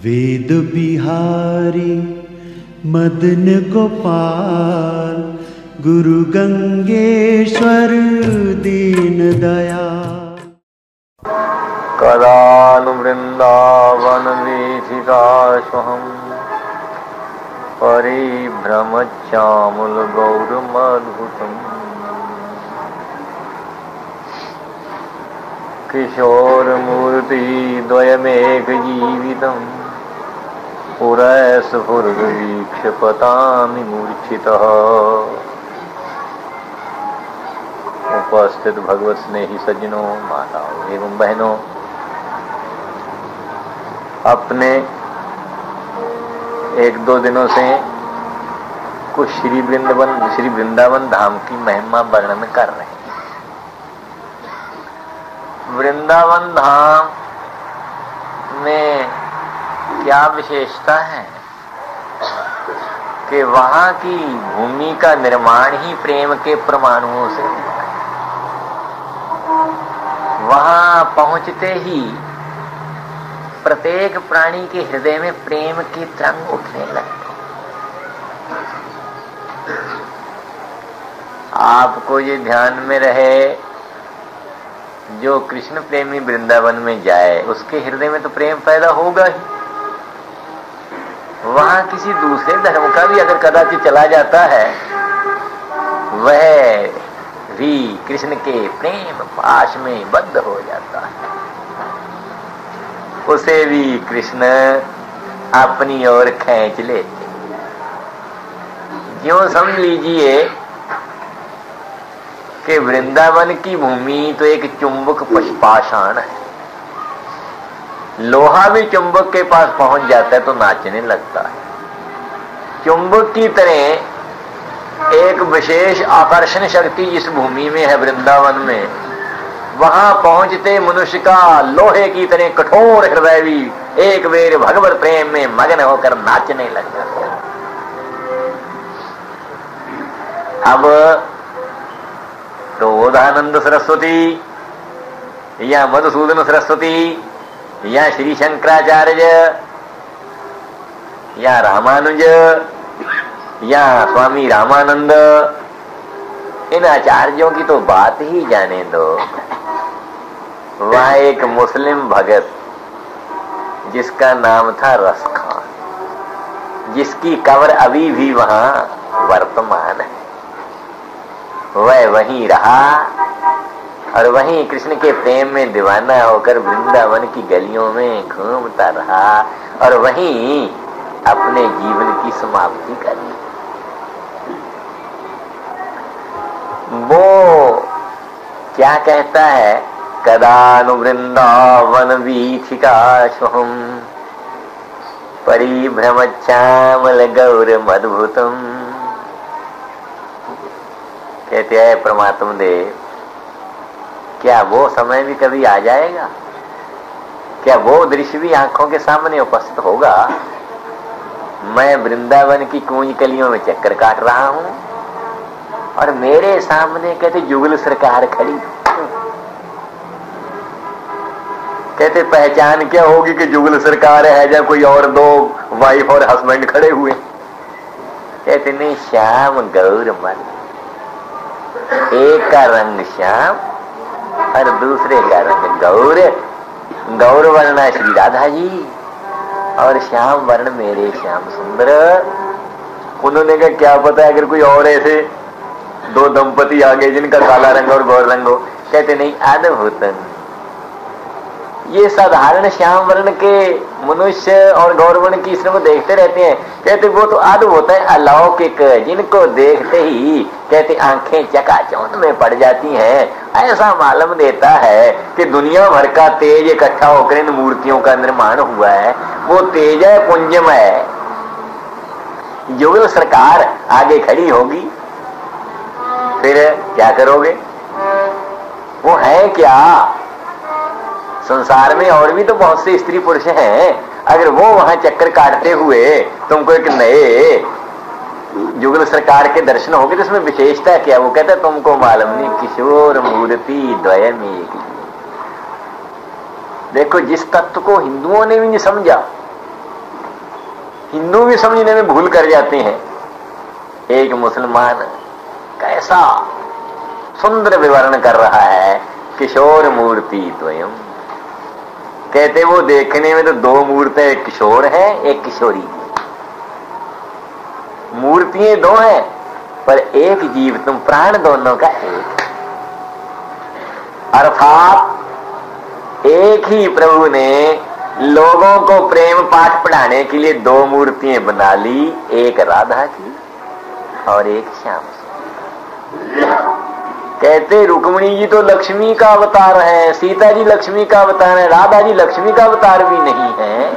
वेद बिहारी मदन गोपाल गुरु गंगेश्वर दीन दयाल। कदानु वृंदावन वीथिकाश्वहं परिभ्रमच्चामुल गौरमद्भुतम् किशोरमूर्ति द्वयमेकजीवितम् पुरस्फुरवीक्ष पतामि मूर्छितः। उपस्थित भगवत स्नेही सज्जनों, माताओं एवं बहनों, अपने एक दो दिनों से कुछ श्री वृंदावन धाम की महिमा वर्णन कर रहे हैं। वृंदावन धाम में क्या विशेषता है कि वहां की भूमि का निर्माण ही प्रेम के परमाणुओं से हुआ है। वहां पहुंचते ही प्रत्येक प्राणी के हृदय में प्रेम के तरंग उठने लगते। आपको ये ध्यान में रहे, जो कृष्ण प्रेमी वृंदावन में जाए उसके हृदय में तो प्रेम पैदा होगा ही। वहां किसी दूसरे धर्म का भी अगर कदाचित चला जाता है, वह भी कृष्ण के प्रेम पाश में बद्ध हो जाता है। उसे भी कृष्ण अपनी ओर खींच लेते। क्यों समझ लीजिए कि वृंदावन की भूमि तो एक चुंबक पाषाण है। लोहा भी चुंबक के पास पहुंच जाता है तो नाचने लगता है। चुंबक की तरह एक विशेष आकर्षण शक्ति जिस भूमि में है वृंदावन में, वहां पहुंचते मनुष्य का लोहे की तरह कठोर हृदय भी एक बेर भगवत प्रेम में मग्न होकर नाचने लग जाता है। अब तो बोधानंद सरस्वती या मधुसूदन सरस्वती या श्री शंकराचार्य या रामानुज या स्वामी रामानंद, इन आचार्यों की तो बात ही जाने दो। वहां एक मुस्लिम भगत जिसका नाम था रस खान, जिसकी कब्र अभी भी वहां वर्तमान है, वह वहीं रहा और वहीं कृष्ण के प्रेम में दीवाना होकर वृंदावन की गलियों में घूमता रहा और वहीं अपने जीवन की समाप्ति करी। वो क्या कहता है, कदानु वृंदावन वीथिकाश्वहं परिभ्रमच्चामल गौरमद्भुतम्। कहते हैं परमात्मा देव, क्या वो समय भी कभी आ जाएगा? क्या वो दृश्य भी आंखों के सामने उपस्थित होगा? मैं वृंदावन की कूंज कलियों में चक्कर काट रहा हूं और मेरे सामने कहते जुगल सरकार खड़ी। कहते पहचान क्या होगी कि जुगल सरकार है या कोई और दो वाइफ और हस्बैंड खड़े हुए? कहते नहीं, श्याम गौरमल, एक का रंग श्याम और दूसरे का रंग गौर। गौर वर्ण श्री राधा जी और श्याम वर्ण मेरे श्याम सुंदर। उन्होंने कहा क्या पता अगर कोई और ऐसे दो दंपति आ गए जिनका काला रंग और गौर रंग हो। कहते नहीं, अद्भुतन। ये साधारण श्याम वर्ण के मनुष्य और गौर वर्ण की श्रम देखते रहते हैं। कहते वो तो अद्भुत है, अलौकिक, जिनको देखते ही कहते आंखें चकाचौंध में पड़ जाती हैं। ऐसा मालूम देता है कि दुनिया भर का तेज इकट्ठा होकर इन मूर्तियों का निर्माण हुआ है। वो तेज है पुंजमय। जुगल सरकार आगे खड़ी होगी, फिर क्या करोगे? वो है क्या? संसार में और भी तो बहुत से स्त्री पुरुष हैं। अगर वो वहां चक्कर काटते हुए तुमको एक नए जुगल सरकार के दर्शन हो गए तो इसमें विशेषता क्या? वो कहता है तुमको मालूम नहीं, किशोर मूर्ति द्वयम एक। देखो, जिस तत्व को हिंदुओं ने भी नहीं समझा, हिंदू भी समझने में भूल कर जाते हैं, एक मुसलमान कैसा सुंदर विवरण कर रहा है, किशोर मूर्ति द्वयम। कहते वो देखने में तो दो मूर्तें, एक किशोर है एक किशोरी। मूर्तियां दो हैं पर एक जीव, तुम प्राण दोनों का एक। अर्थात एक ही प्रभु ने लोगों को प्रेम पाठ पढ़ाने के लिए दो मूर्तियां बना ली, एक राधा की और एक श्याम। कहते रुक्मिणी जी तो लक्ष्मी का अवतार है, सीता जी लक्ष्मी का अवतार है, राधा जी लक्ष्मी का अवतार भी नहीं है।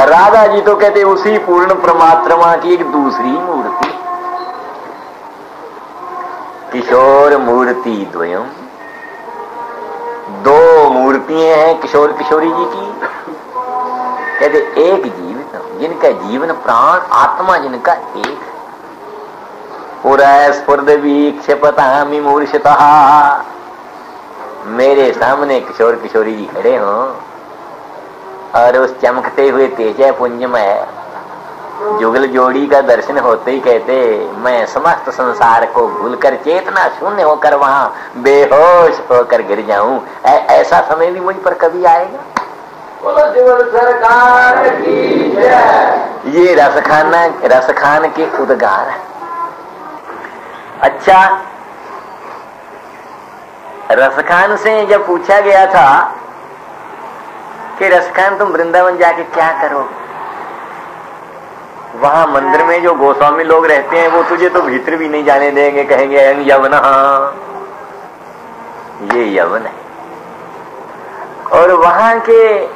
राधा जी तो कहते उसी पूर्ण परमात्मा की एक दूसरी मूर्ति। किशोर मूर्ति द्वयम, दो मूर्तियां हैं किशोर किशोरी जी की। कहते एक जीवित, जिनका जीवन प्राण आत्मा जिनका एक। पुरस्फुर्दवीक्षपतामि मूर्छितः, मेरे सामने किशोर किशोरी जी खड़े हों और उस चमकते हुए तेज पुंज में जुगल जोड़ी का दर्शन होते ही कहते मैं समस्त संसार को भूलकर चेतना शून्य होकर वहां बेहोश होकर गिर जाऊं। ऐसा समय भी मुझ पर कभी आएगा? सरकार की जय। ये रसखान के उद्गार। अच्छा, रसखान से जब पूछा गया था कि रसखान तुम वृंदावन जाके क्या करो, वहां मंदिर में जो गोस्वामी लोग रहते हैं वो तुझे तो भीतर भी नहीं जाने देंगे, कहेंगे यवन, ये यवन है। और वहां के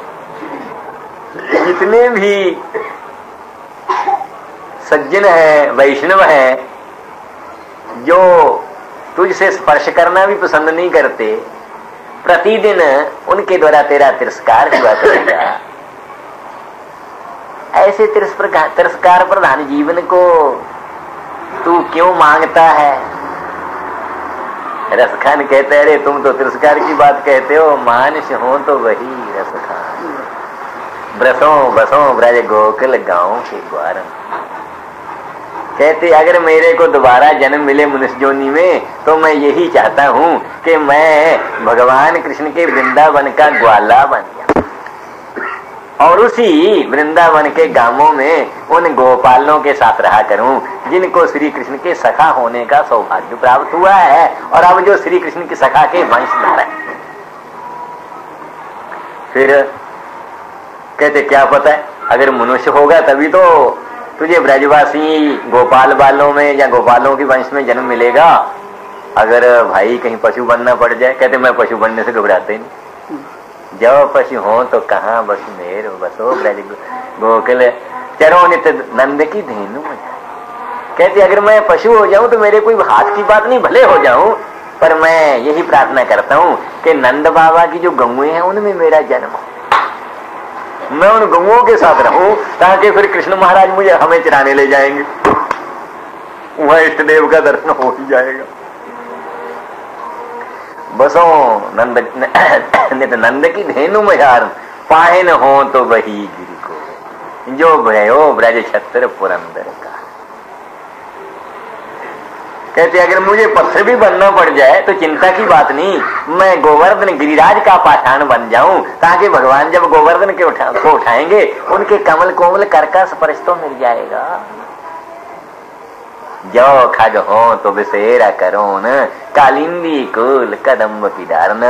जितने भी सज्जन हैं, वैष्णव हैं, जो तुझसे स्पर्श करना भी पसंद नहीं करते, प्रतिदिन उनके द्वारा तेरा तिरस्कार हुआ करेगा। ऐसे तिरस्कार प्रधान जीवन को तू क्यों मांगता है? रसखान कहते अरे तुम तो तिरस्कार की बात कहते हो, मानुष हो तो वही रसखान। ब्रसों बसों ब्रज गोकुल गांव के द्वार। कहते अगर मेरे को दोबारा जन्म मिले मनुष्य जोनी में तो मैं यही चाहता हूं कि मैं भगवान कृष्ण के वृंदावन का ग्वाला बन जाऊं और उसी वृंदावन के गांवों में उन गोपालों के साथ रहा करूं जिनको श्री कृष्ण के सखा होने का सौभाग्य प्राप्त हुआ है और अब जो श्री कृष्ण के सखा के वंशधर है। फिर कहते क्या पता है, अगर मनुष्य होगा तभी तो तुझे ब्रजवासी गोपाल बालों में या गोपालों के वंश में जन्म मिलेगा। अगर भाई कहीं पशु बनना पड़ जाए, कहते मैं पशु बनने से घबराते नहीं, जब पशु हो तो कहाँ बस मेर बसो ब्रज गोकुल चरो नित्य नंद की धेनु। कहते अगर मैं पशु हो जाऊं तो मेरे कोई हाथ की बात नहीं, भले हो जाऊं, पर मैं यही प्रार्थना करता हूं कि नंद बाबा की जो गौएं हैं उनमें मेरा जन्म हो, मैं उन गौओं के साथ रहूं ताकि फिर कृष्ण महाराज मुझे हमें चराने ले जाएंगे, वह इष्ट देव का दर्शन हो ही जाएगा। बसो नंद नित नंद की धेनु मजार पाए न हो तो वही गिरी को जो भयो ब्रज छत्र पुरंदर का। कहते अगर मुझे पत्थर भी बनना पड़ जाए तो चिंता की बात नहीं, मैं गोवर्धन गिरिराज का पाषाण बन जाऊं ताकि भगवान जब गोवर्धन के को उठाएंगे उनके कमल कोमल कर का स्पर्श तो मिल जाएगा। जो खग हो तो बिसेरा करो न कालिंदी कुल कदम्ब की धारण।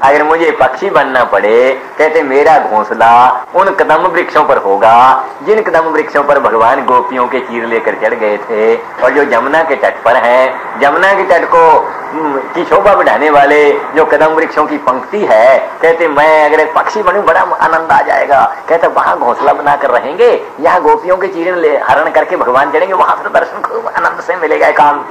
अगर मुझे पक्षी बनना पड़े, कहते मेरा घोंसला उन कदम वृक्षों पर होगा जिन कदम वृक्षों पर भगवान गोपियों के चीर लेकर चढ़ गए थे और जो जमुना के तट पर हैं। जमुना के तट को की शोभा बढ़ाने वाले जो कदम वृक्षों की पंक्ति है, कहते मैं अगर एक पक्षी बनूं बड़ा आनंद आ जाएगा। कहते वहां घोंसला बनाकर रहेंगे, यहाँ गोपियों के चीर हरण करके भगवान चढ़ेंगे, वहां से दर्शन खूब आनंद से मिलेगा एकांत।